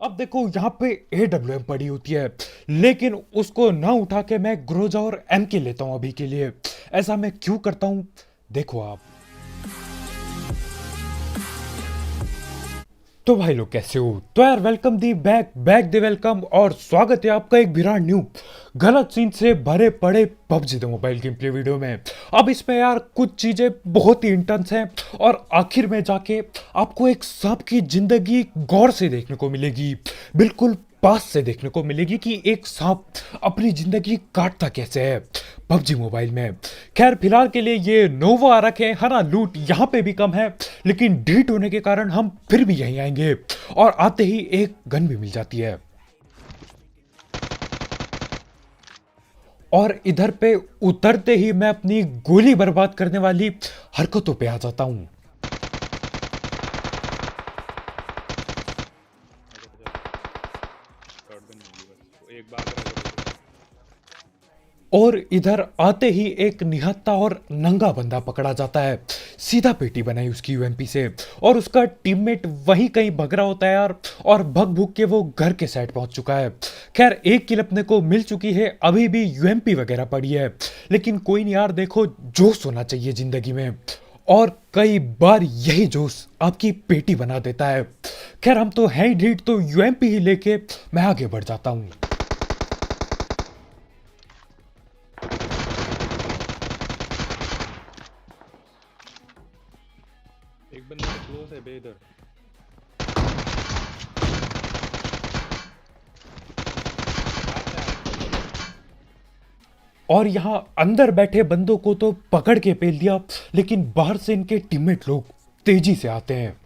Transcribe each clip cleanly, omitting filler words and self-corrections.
अब देखो यहाँ पे AWM पड़ी होती है, लेकिन उसको ना उठा के मैं ग्रोजा और MK लेता हूँ अभी के लिए। ऐसा मैं क्यों करता हूँ, देखो आप। तो भाई लोग कैसे हो? तो यार welcome the back back the welcome, और स्वागत है आपका एक ब्रांड न्यू गलत सीन से भरे पड़े PUBG the mobile game play video में। अब इसमें यार कुछ चीजें बहुत ही इंटेंस हैं, और आखिर में जाके आपको एक सांप की जिंदगी गौर से देखने को मिलेगी, बिल्कुल पास से देखने को मिलेगी कि एक सांप अपनी जिंदगी काटता कैसे है पबजी मोबाइल में। खैर फिलहाल के लिए ये नोवो आ रखे हैं, है ना। लूट यहाँ पे भी कम है, लेकिन डीट होने के कारण हम फिर भी यहीं आएंगे, और आते ही एक गन भी मिल जाती है। और इधर पे उतरते ही मैं अपनी गोली बर्बाद करने वाली हरकतों पे आ जाता हूं। एक बार और इधर आते ही एक निहत्था और नंगा बंदा पकड़ा जाता है, सीधा पेटी बनाई उसकी यूएमपी से, और उसका टीममेट वहीं कहीं भग रहा होता है यार, और भग भुग के वो घर के साइड पहुंच चुका है। खैर एक किल अपने को मिल चुकी है, अभी भी यूएमपी वगैरह पड़ी है, लेकिन कोई नहीं यार, देखो जोश होना चाहिए जिंदगी में, और कई बार यही जोश आपकी पेटी बना देता है। खैर हम तो हैं ही ढीठ, तो यूएमपी ही लेके मैं आगे बढ़ जाता हूँ। एक बंदा क्लोज है बे इधर। और यहां अंदर बैठे बंदों को तो पकड़ के पेल दिया, लेकिन बाहर से इनके टीममेट लोग तेजी से आते हैं।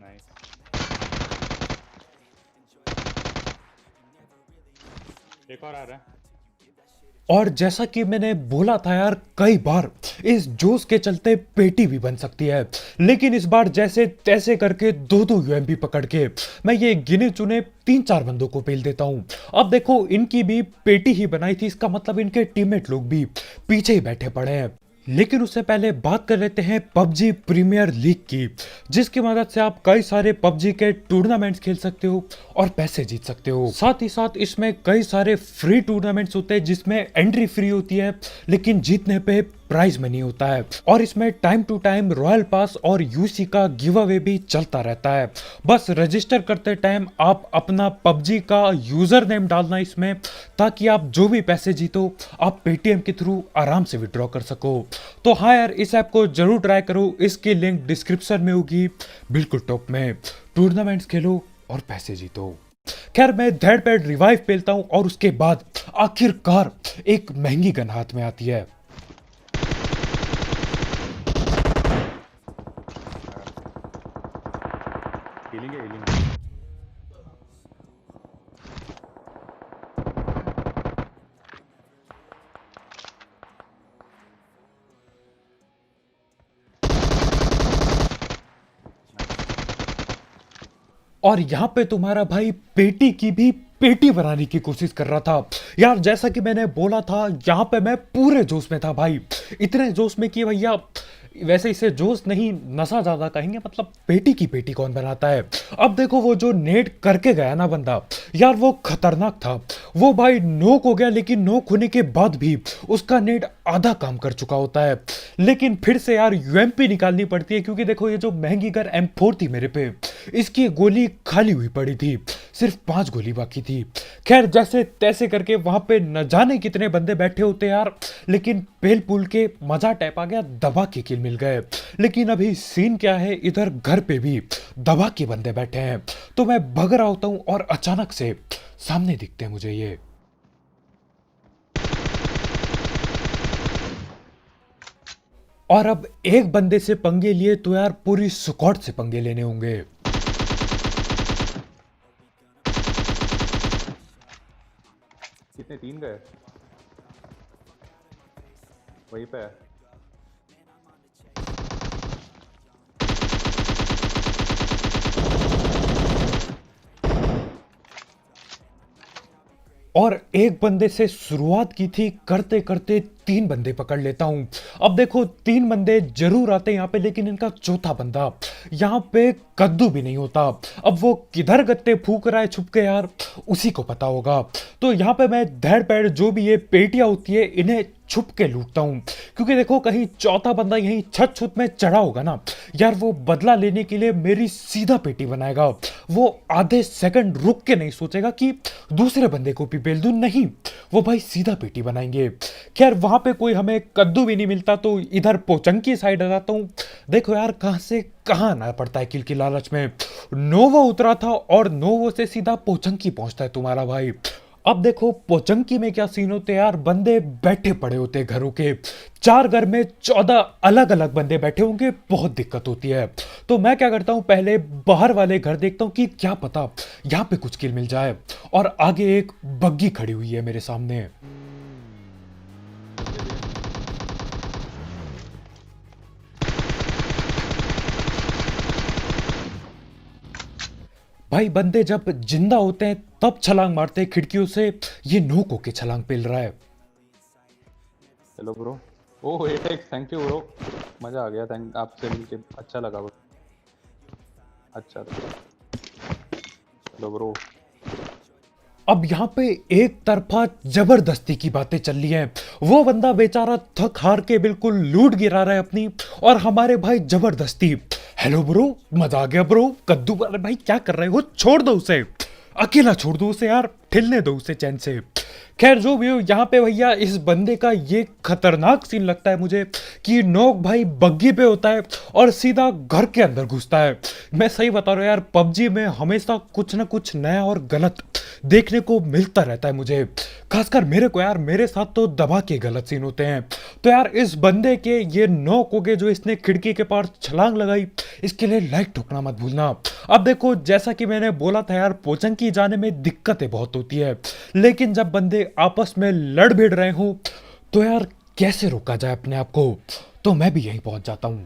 नाइस। एक और आ रहा है। और जैसा कि मैंने बोला था यार, कई बार इस जोश के चलते पेटी भी बन सकती है, लेकिन इस बार जैसे तैसे करके दो दो यूएमपी पकड़ के मैं ये गिने चुने 3-4 बंदों को पेल देता हूं। अब देखो इनकी भी पेटी ही बनाई थी, इसका मतलब इनके टीममेट लोग भी पीछे ही बैठे पड़े हैं। लेकिन उससे पहले बात कर लेते हैं पबजी प्रीमियर लीग की, जिसकी मदद से आप कई सारे पबजी के टूर्नामेंट्स खेल सकते हो और पैसे जीत सकते हो। साथ ही साथ इसमें कई सारे फ्री टूर्नामेंट्स होते हैं, जिसमें एंट्री फ्री होती है, लेकिन जीतने पे प्राइज मनी होता है। और इसमें time to time royal pass और यूसी का गिव अवे भी चलता रहता है। बस रजिस्टर करते टाइम आप अपना पबजी का यूजर नेम डालना इसमें, ताकि आप जो भी पैसे जीतो आप पेटीएम के थ्रू आराम से विड्रॉ कर सको। तो हाँ यार, इस ऐप को जरूर ट्राई करो, इसकी लिंक डिस्क्रिप्शन में होगी बिल्कुल टॉप में। टूर्नामेंट्स खेलो और पैसे जीतो। खैर मैं धड़ पैड रिवाइव पेलता हूं, और उसके बाद आखिरकार एक महंगी गन हाथ में आती है। हीलिंग है, हीलिंग है। और यहां पे तुम्हारा भाई पेटी की भी पेटी बनाने की कोशिश कर रहा था यार। जैसा कि मैंने बोला था, यहां पे मैं पूरे जोश में था भाई, इतने जोश में कि भैया, वैसे इसे जोश नहीं नशा ज्यादा कहेंगे, मतलब पेटी की पेटी कौन बनाता है। अब देखो वो जो नेट करके गया ना बंदा यार, वो खतरनाक था। वो भाई नोक हो गया, लेकिन नोक होने के बाद भी उसका नेट आधा काम कर चुका होता है। लेकिन फिर से यार यूएमपी निकालनी पड़ती है, क्योंकि देखो ये जो महंगी गन M4 थी मेरे पे, इसकी गोली खाली हुई पड़ी थी, सिर्फ 5 गोली बाकी थी। खैर जैसे तैसे करके वहां पे न जाने कितने बंदे बैठे होते यार, लेकिन पेल पुल के मजा टैप आ गया, दबा के किल मिल गए। लेकिन अभी सीन क्या है, इधर घर पे भी दबा के बंदे बैठे हैं, तो मैं भग रहा होता हूं, और अचानक से सामने दिखते हैं मुझे ये। और अब एक बंदे से पंगे लिए तो यार पूरी स्क्वाड से पंगे लेने होंगे। कितने? 3 गए वहीं पे है। और एक बंदे से शुरुआत की थी, करते करते 3 बंदे पकड़ लेता हूं। अब देखो 3 बंदे जरूर आते हैं यहाँ पे, लेकिन इनका चौथा बंदा यहाँ पे कद्दू भी नहीं होता। अब वो किधर गत्ते फूक रहा है छुप के यार, उसी को पता होगा। तो यहाँ पे मैं धड़ पैड़ जो भी ये पेटियां होती है इन्हें छुप के लूटता हूं, क्योंकि देखो कहीं चौथा बंदा यहीं छत छुत में चढ़ा होगा ना यार, वो बदला लेने के लिए मेरी सीधा पेटी बनाएगा। वो आधे सेकंड रुक के नहीं सोचेगा कि दूसरे बंदे को भी बेल दूं, नहीं, वो भाई सीधा पेटी बनाएंगे। खैर वहां पे कोई हमें कद्दू भी नहीं मिलता, तो इधर पोचंकी साइड आ जाता हूं। देखो यार कहां से कहां आना पड़ता है किल की लालच में। नोवो उतरा था और नोवो से सीधा पोचंकी पहुंचता है तुम्हारा भाई। अब देखो पोचंकी में क्या सीन होते हैं यार, बंदे बैठे पड़े होते हैं घरों के, 4 घर में 14 अलग अलग बंदे बैठे होंगे, बहुत दिक्कत होती है। तो मैं क्या करता हूं, पहले बाहर वाले घर देखता हूं कि क्या पता यहां पे कुछ किल मिल जाए। और आगे एक बग्गी खड़ी हुई है मेरे सामने। भाई बंदे जब जिंदा होते हैं तब छलांग मारते हैं खिड़कियों से, ये नोक होके छलांग पेल रहा है। Hello bro. ओह एटेक्स, थैंक यू ब्रो। मज़ा आ गया, थैंक आपसे मिलके अच्छा लगा ब्रो। अच्छा लगा। Hello bro. अब यहाँ पे एक तरफा जबरदस्ती की बातें चल रही हैं। वो बंदा बेचारा थक हार के बिल्कुल लूट गिरा रहा है अपनी, और हमारे भाई जबरदस्ती, हेलो ब्रो, मजा आ गया ब्रो, कद्दू वाले भाई क्या कर रहे हो, छोड़ दो उसे, अकेला छोड़ दो उसे यार, ठिलने दो उसे चैन से। खैर जो भी हो, यहाँ पे भैया इस बंदे का ये खतरनाक सीन लगता है मुझे कि नोक भाई बग्गी पे होता है और सीधा घर के अंदर घुसता है। मैं सही बता रहा हूँ यार, पबजी में हमेशा कुछ ना कुछ नया और गलत देखने को मिलता रहता है मुझे, खासकर मेरे को यार, मेरे साथ तो दबा के गलत सीन होते हैं। तो यार इस बंदे के ये नोक हो गए जो इसने खिड़की के पास छलांग लगाई, इसके लिए लाइक ठोकना मत भूलना। अब देखो जैसा कि मैंने बोला था यार, पोचंकी जाने में दिक्कतें बहुत होती है, लेकिन जब बंदे आपस में लड़ भिड़ रहे हो तो यार कैसे रोका जाए अपने आप को, तो मैं भी यहीं पहुंच जाता हूं।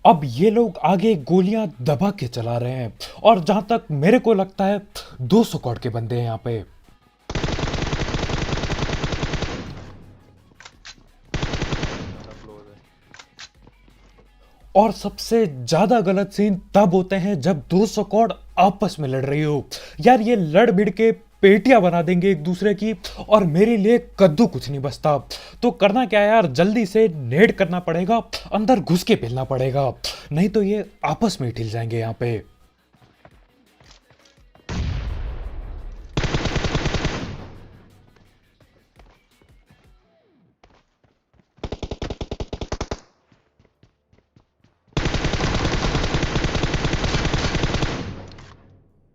अब ये लोग आगे गोलियां दबा के चला रहे हैं, और जहां तक मेरे को लगता है 200 कौड़ के बंदे हैं यहाँ पे। और सबसे ज्यादा गलत सीन तब होते हैं जब 200 कौड़ आपस में लड़ रही हो यार, ये लड़ भिड़ के पेटियां बना देंगे एक दूसरे की, और मेरे लिए कद्दू कुछ नहीं बचता। तो करना क्या है यार, जल्दी से नेड करना पड़ेगा, अंदर घुस के पेलना पड़ेगा, नहीं तो ये आपस में हिल जाएंगे यहाँ पे।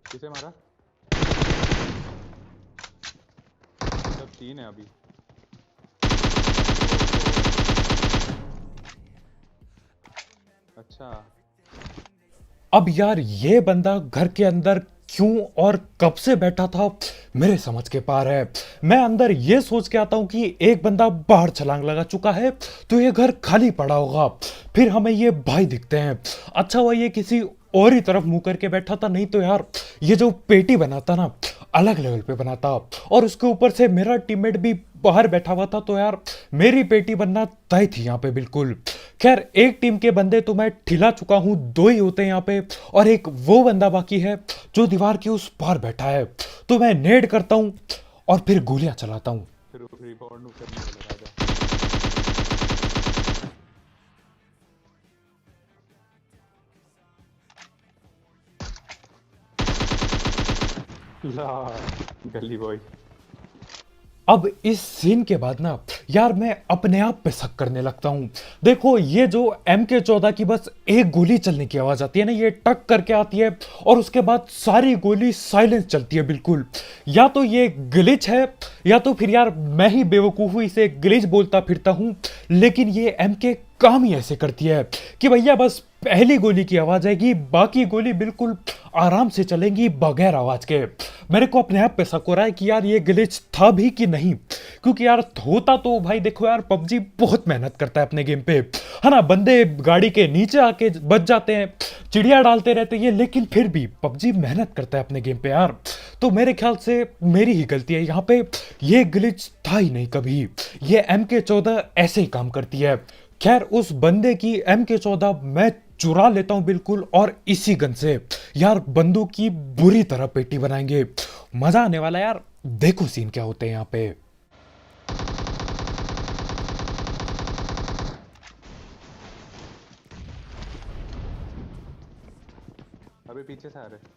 किसे मारा? जब 3 है अभी। अच्छा। अब यार ये बंदा घर के अंदर क्यों और कब से बैठा था मेरे समझ के पार है। मैं अंदर ये सोच के आता हूं कि एक बंदा बाहर छलांग लगा चुका है तो ये घर खाली पड़ा होगा, फिर हमें ये भाई दिखते हैं। अच्छा हुआ ये किसी और ही तरफ मुंह करके बैठा था, नहीं तो यार ये जो पेटी बनाता ना अलग लेवल पे बनाता, और उसके ऊपर से मेरा टीममेट भी बाहर बैठा हुआ था, तो यार मेरी पेटी बनना तय थी यहाँ पे बिल्कुल। खैर एक टीम के बंदे तो मैं ठिला चुका हूँ, 2 ही होते हैं यहाँ पे, और एक वो बंदा बाकी है जो दीवार के उस पार बैठा है। तो मैं नेड करता हूँ और फिर गोलियां चलाता हूँ। फिर रिकॉर्ड करने लगा जा। ला गली बॉय। अब इस सीन के बाद ना यार मैं अपने आप पे शक करने लगता हूं। देखो ये जो MK14 की बस एक गोली चलने की आवाज आती है ना, ये टक करके आती है और उसके बाद सारी गोली साइलेंस चलती है बिल्कुल। या तो ये ग्लिच है या तो फिर यार मैं ही बेवकूफ हूं, इसे ग्लिच बोलता फिरता हूं, लेकिन ये MK काम ही ऐसे करती है कि भैया बस पहली गोली की आवाज आएगी, बाकी गोली बिल्कुल आराम से चलेंगी बगैर आवाज के। मेरे को अपने आप पे शक हो रहा है कि यार ये ग्लिच था भी कि नहीं, क्योंकि यार होता तो भाई देखो यार पबजी बहुत मेहनत करता है अपने गेम पे, है ना। बंदे गाड़ी के नीचे आके बच जाते हैं, चिड़िया डालते रहते हैं, लेकिन फिर भी पबजी मेहनत करता है अपने गेम पे यार। तो मेरे ख्याल से मेरी ही गलती है यहाँ पे, ये ग्लिच था ही नहीं कभी। ये MK14 ऐसे ही काम करती है। खैर उस बंदे की MK14 मैं चुरा लेता हूं बिल्कुल, और इसी गन से यार बंदों की बुरी तरह पेटी बनाएंगे। मजा आने वाला है यार, देखो सीन क्या होते हैं यहाँ पे। अभी पीछे से आ रहे।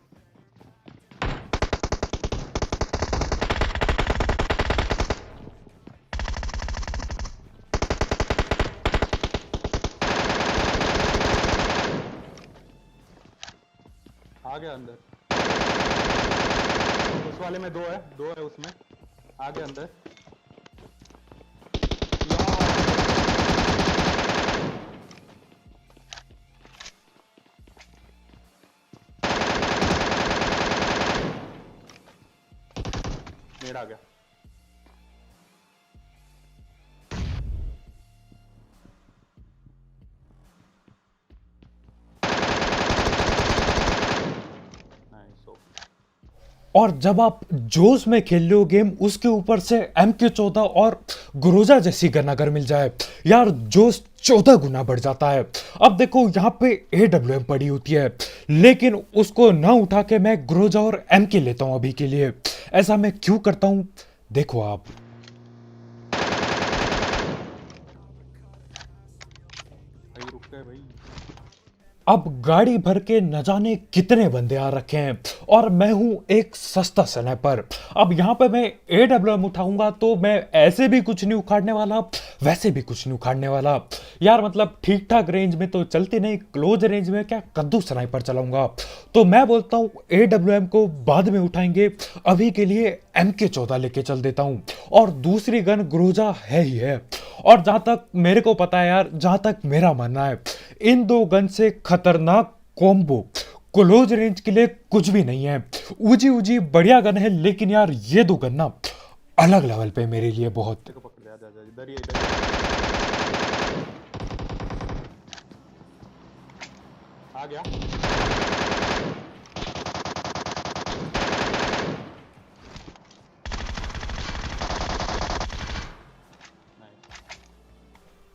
आ गया अंदर। उस वाले में दो है उसमें। आ गया अंदर। नेड आ गया। नाइस। और जब आप जोश में खेल रहे हो गेम, उसके ऊपर से MK14 और ग्रोजा जैसी गन अगर मिल जाए, यार जोश 14 गुना बढ़ जाता है। अब देखो यहाँ पे AWM पड़ी होती है, लेकिन उसको ना उठा के मैं ग्रोजा और MK लेता हूँ अभी के लिए। ऐसा मैं क्यों करता हूँ, देखो आप। भाई रुक गए भाई। अब गाड़ी भर के न जाने कितने बंदे आ रखे हैं, और मैं हूं एक सस्ता स्नाइपर। अब यहां पे मैं AWM उठाऊंगा तो मैं ऐसे भी कुछ नहीं उखाड़ने वाला, वैसे भी कुछ नहीं उखाड़ने वाला यार। मतलब ठीक ठाक रेंज में तो चलती नहीं, क्लोज रेंज में क्या कद्दू स्नाइपर चलाऊंगा। तो मैं बोलता हूं AWM को बाद में उठाएंगे, अभी के लिए MK14 लेके चल देता हूं। और दूसरी गन ग्रोजा है ही है। और जहां तक मेरे को पता है यार, जहां तक मेरा मानना है, इन दो गन से खतरनाक कॉम्बो क्लोज रेंज के लिए कुछ भी नहीं है। ऊजी ऊजी बढ़िया गन है, लेकिन यार ये दो गन ना अलग लेवल पे मेरे लिए बहुत। को पकड़ लिया। जा इधर ही आ गया।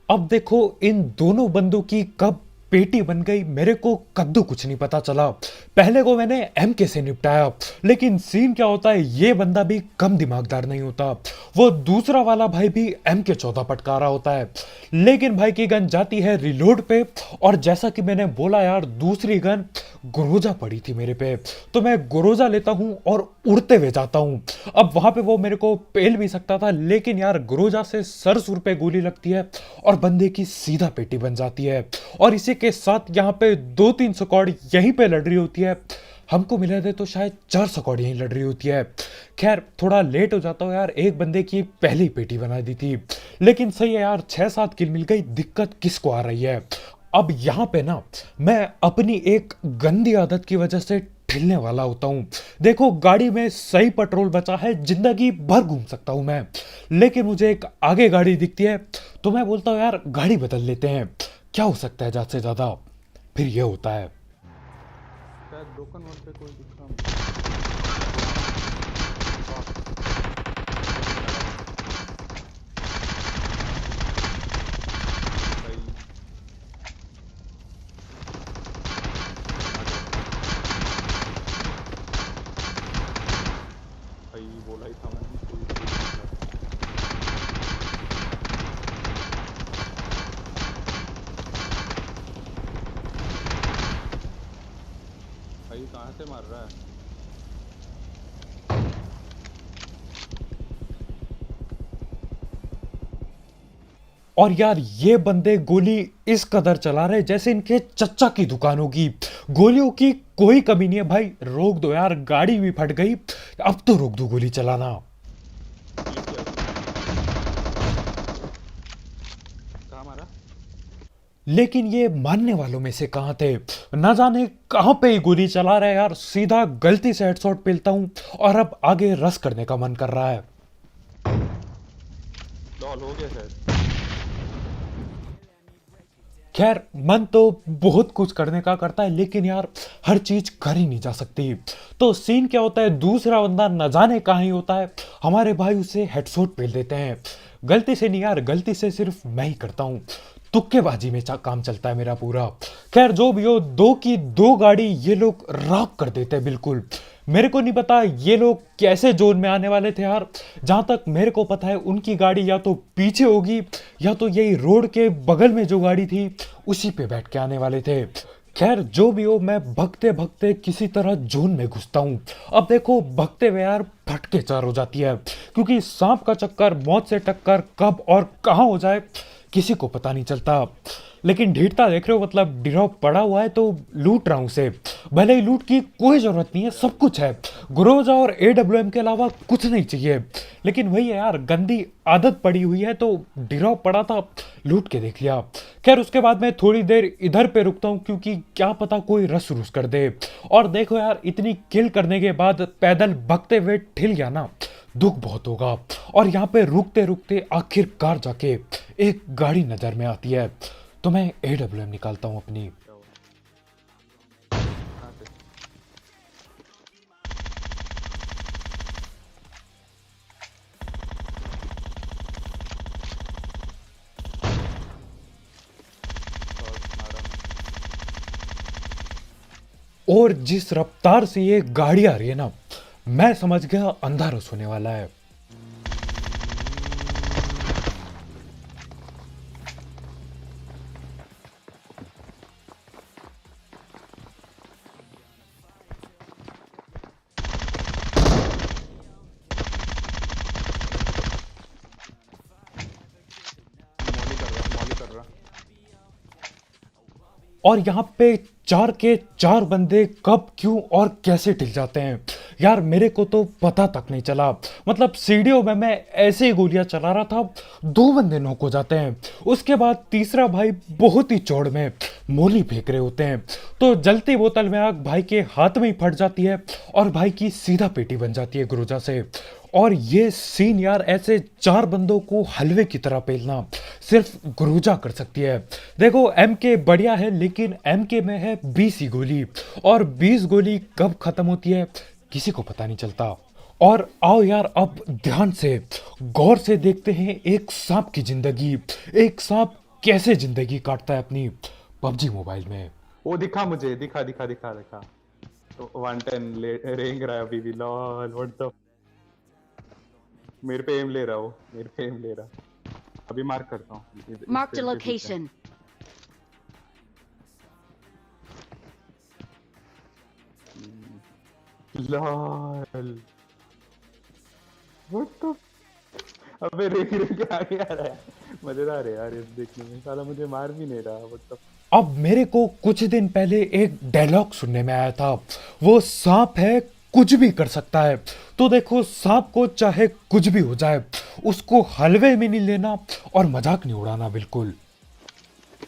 अब देखो इन दोनों बंदों की कब पेटी बन गई, मेरे को कद्दू कुछ नहीं पता चला। पहले को मैंने MK से निपटाया, लेकिन सीन क्या होता है, ये बंदा भी कम दिमागदार नहीं होता। वो दूसरा वाला भाई भी MK14 पटका रहा होता है, लेकिन भाई की गन जाती है रिलोड पे। और जैसा कि मैंने बोला यार, दूसरी गन ग्रोजा पड़ी थी मेरे पे, तो मैं ग्रोजा लेता हूं और उड़ते हुए जाता हूं। अब वहां पे वो मेरे को पेल भी सकता था, लेकिन यार ग्रोजा से सर सुर पे गोली लगती है और बंदे की सीधा पेटी बन जाती है। और इसी के साथ यहाँ पे 2-3 स्क्वाड यहीं पे लड़ रही होती है। हमको मिला दे तो शायद 4 स्क्वाड यहीं लड़ रही होती है। खैर थोड़ा लेट हो जाता हूँ यार, एक बंदे की पहली पेटी बना दी थी, लेकिन सही है यार, 6-7 किल मिल गई। दिक्कत किसको आ रही है, अब यहाँ पे ना मैं अपनी एक गंदी आदत की वजह से ठिलने वाला होता हूँ। देखो गाड़ी में सही पेट्रोल बचा है, जिंदगी भर घूम सकता हूँ मैं, लेकिन मुझे एक आगे गाड़ी दिखती है तो मैं बोलता हूँ यार गाड़ी बदल लेते हैं, क्या हो सकता है ज्यादा से ज्यादा। फिर ये होता है। शायद ब्रोकन वर्ड पे कोई दिखा मुझे। भाई भाई बोला ही था मैंने कोई भाई कहाँ से मार रहा है। और यार ये बंदे गोली इस कदर चला रहे जैसे इनके चच्चा की दुकान होगी। गोलियों की कोई कमी नहीं है भाई, रोक दो यार, गाड़ी भी फट गई, अब तो रोक दो गोली चलाना। ये क्या कहाँ मारा। लेकिन ये मानने वालों में से कहाँ थे। ना जाने कहाँ पे ही गोली चला रहा है यार, सीधा गलती से हेडशॉट पेलता हूँ और अब आगे रश करने का मन कर रहा है। लॉल हो गया शायद। खैर मन तो बहुत कुछ करने का करता है, लेकिन यार हर चीज कर ही नहीं जा सकती। तो सीन क्या होता है, दूसरा बंदा न जाने कहाँ ही होता है, हमारे भाई उसे हेडशॉट पेल देते हैं। गलती से नहीं यार, गलती से सिर्फ मैं ही करता हूँ, तुक्केबाजी में काम चलता है मेरा पूरा। खैर जो भी हो, दो की दो गाड़ी ये लोग रॉक कर देते हैं बिल्कुल। मेरे को नहीं पता ये लोग कैसे जोन में आने वाले थे यार। जहां तक मेरे को पता है उनकी गाड़ी या तो पीछे होगी या तो यही रोड के बगल में जो गाड़ी थी उसी पे बैठ के आने वाले थे। खैर जो भी हो, मैं भगते भगते किसी तरह जोन में घुसता हूँ। अब देखो भगते हुए यार फटके चार हो जाती है, क्योंकि सांप का चक्कर, मौत से टक्कर कब और कहाँ हो जाए किसी को पता नहीं चलता। लेकिन ढीठता देख रहे हो, मतलब ड्रॉप पड़ा हुआ है तो लूट रहा हूं उसे। भले ही लूट की कोई जरूरत नहीं है, सब कुछ है, ग्रोजा और एडब्ल्यूएम के अलावा कुछ नहीं चाहिए। लेकिन वही है यार, गंदी आदत पड़ी हुई है, तो ड्रॉप पड़ा था, लूट के देख लिया। खैर उसके बाद मैं थोड़ी देर इधर पे रुकता हूँ, क्योंकि क्या पता कोई रस रुस कर दे। और देखो यार, इतनी किल करने के बाद पैदल भगते हुए ठिल गया ना, दुख बहुत होगा। और यहाँ पे रुकते रुकते आखिरकार जाके एक गाड़ी नजर में आती है, तो मैं एडब्ल्यूएम निकालता हूँ अपनी। क्या हुआ? कहाँ से? और मारा मैं। और जिस रफ्तार से ये गाड़ी आ रही है ना, मैं समझ गया अंधारस होने वाला है। मौली कर रहा। और यहाँ पे चार के चार बंदे कब क्यों और कैसे टिल जाते हैं यार, मेरे को तो पता तक नहीं चला। मतलब सीढ़ियों में मैं ऐसे ही गोलियां चला रहा था, दो बंदे नॉक हो जाते हैं। उसके बाद तीसरा भाई बहुत ही चौड़ में मोली फेंक रहे होते हैं, तो जलती बोतल में आग भाई के हाथ में ही फट जाती है और भाई की सीधा पेटी बन जाती है ग्रोजा से। और ये सीन यार, ऐसे चार बंदों को हलवे की तरह पेलना सिर्फ गुरुजा कर सकती है। देखो एमके बढ़िया है, लेकिन एमके में है 20 ही गोली, और 20 गोली कब खत्म होती है किसी को पता नहीं चलता। और आओ यार अब ध्यान से गौर से देखते हैं एक सांप की जिंदगी, एक सांप कैसे जिंदगी काटता है अपनी पबजी मोबाइल में। वो दिखा मुझे, दिखा दिखा दिखा दिखा। तो 110 रेंग रहा है अभी भी। Lol what the. मेरे पे एम ले रहा, वो मेरे पे एम ले रहा। अभी मार्क करता हूँ Marked a location. Lol what the. अबे रेंग रेंग के आगे आ रहा है। मजेदार है यार ये देखने में, साला मुझे मार भी नहीं रहा। What the. अब मेरे को कुछ दिन पहले एक डायलॉग सुनने में आया था, वो सांप है कुछ भी कर सकता है। तो देखो सांप को चाहे कुछ भी हो जाए, उसको हलवे में नहीं लेना और मजाक नहीं उड़ाना बिल्कुल।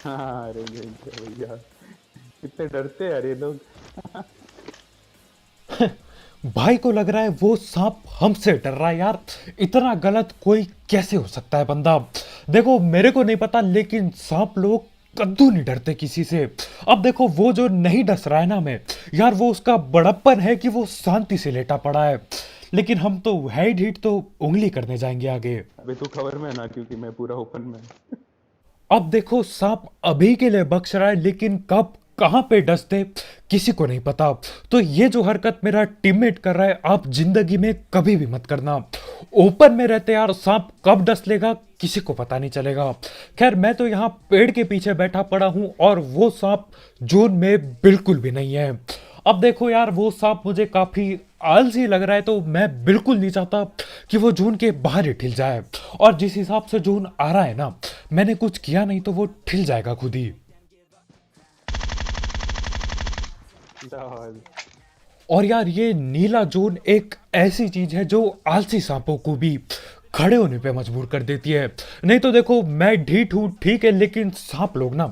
हाँ रेंग रेंग के भैया कितने डरते हैं यार ये लोग। भाई को लग रहा है वो सांप हमसे डर रहा है यार, इतना गलत कोई कैसे हो सकता है बंदा। देखो मेरे को नहीं पता, लेकिन सांप लोग कद्दू नहीं डरते किसी से। अब देखो वो जो नहीं डस रहा है ना मैं यार, वो उसका बड़प्पन है कि वो शांति से लेटा पड़ा है, लेकिन हम तो है ही ढीठ, तो उंगली करने जाएंगे आगे। अबे तू खबर में है ना, क्योंकि मैं पूरा ओपन में। अब देखो सांप अभी के लिए बख्श रहा है, लेकिन कब कहां पे डस दे किसी को नहीं पता। तो ये जो हरकत मेरा टीममेट कर रहा है, आप जिंदगी में कभी भी मत करना। ओपन में रहते यार, सांप कब डस लेगा किसी को पता नहीं चलेगा। खैर मैं तो यहाँ पेड़ के पीछे बैठा पड़ा हूं, और वो सांप जोन में बिल्कुल भी नहीं है। अब देखो यार, वो सांप मुझे काफी आलसी लग रहा है, तो मैं बिल्कुल नहीं चाहता कि वो जून के बाहर ही ठिल जाए। और जिस हिसाब से जून आ रहा है ना, मैंने कुछ किया नहीं तो वो ठिल जाएगा खुद ही। लॉल और यार ये नीला जोन एक ऐसी चीज है जो आलसी सांपों को भी खड़े होने पे मजबूर कर देती है। नहीं तो देखो मैं ढीठ हूं ठीक है, लेकिन सांप लोग ना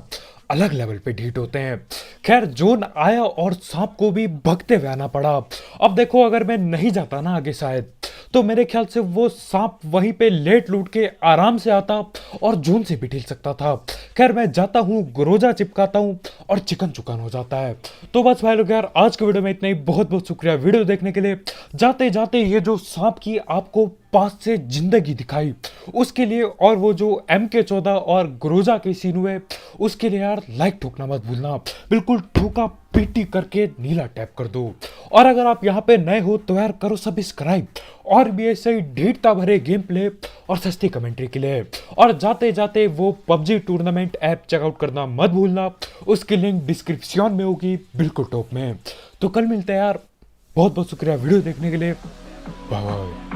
अलग लेवल पे ढीठ होते हैं। खैर जोन आया और सांप को भी भगते हुए आना पड़ा। अब देखो अगर मैं नहीं जाता ना आगे शायद, तो मेरे ख्याल से वो सांप वहीं पे लेट लूट के आराम से आता और जोन से भी ढील सकता था। खैर मैं जाता हूँ, ग्रोजा चिपकाता हूँ और चिकन चुकान हो जाता है। तो बस भाई लोग यार आज के वीडियो में इतना ही। बहुत बहुत शुक्रिया वीडियो देखने के लिए। जाते जाते ये जो सांप की आपको पास से जिंदगी दिखाई उसके लिए, और वो जो MK14 और ग्रोजा के सीन हुए उसके लिए यार लाइक ठोकना मत भूलना। बिल्कुल ठोका पीटी करके नीला टैप कर दो। और अगर आप यहाँ पे नए हो तो यार करो सब्सक्राइब, और भी ऐसे ही ढीठता भरे गेम प्ले और सस्ती कमेंट्री के लिए। और जाते जाते वो पबजी टूर्नामेंट ऐप चेकआउट करना मत भूलना, उसकी लिंक डिस्क्रिप्शन में होगी बिल्कुल टॉप में। तो कल मिलते हैं यार। बहुत बहुत शुक्रिया वीडियो देखने के लिए। Bye bye.